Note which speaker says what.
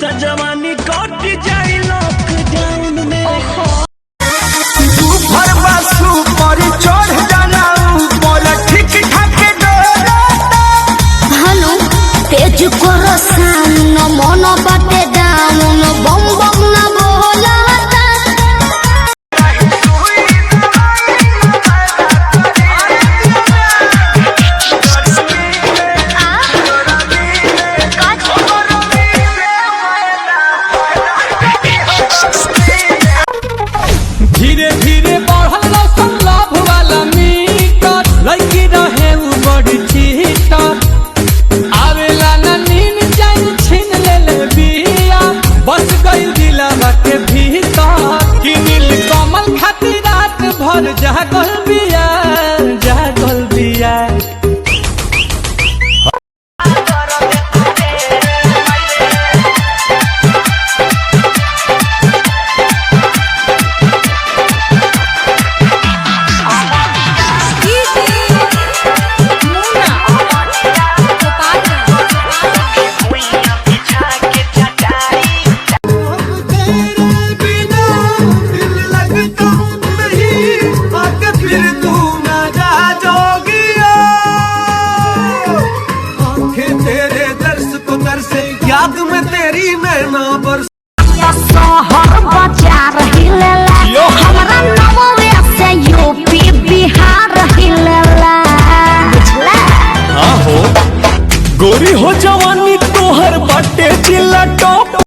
Speaker 1: त जवानी कट जाई लॉकडाउन में।
Speaker 2: तू भरवा सुपर चढ़ जाना ऊपर ठीक ठाक डोरता।
Speaker 3: हनु तेज कोरसान न मन बाटे डाउन बम बम न बोलता।
Speaker 2: धीरे धीरे बढ़ल लौसन लाभ वाला मीटर लड़की रहे उ बड़ी चीटर आवेला ना नींद जान छीन ले ले बिया बस गई दिलवा के भीतर कि नील कमल खातिर रात भर जागल बिया जागल बिया। याद में तेरी नैना पर
Speaker 3: शहर बाजार हिलेला हमरा नववे से यूपी बिहार हिलेला बुझला।
Speaker 1: हाँ हो गोरी हो जवानी तोहर बाटे चिल्ला टॉप।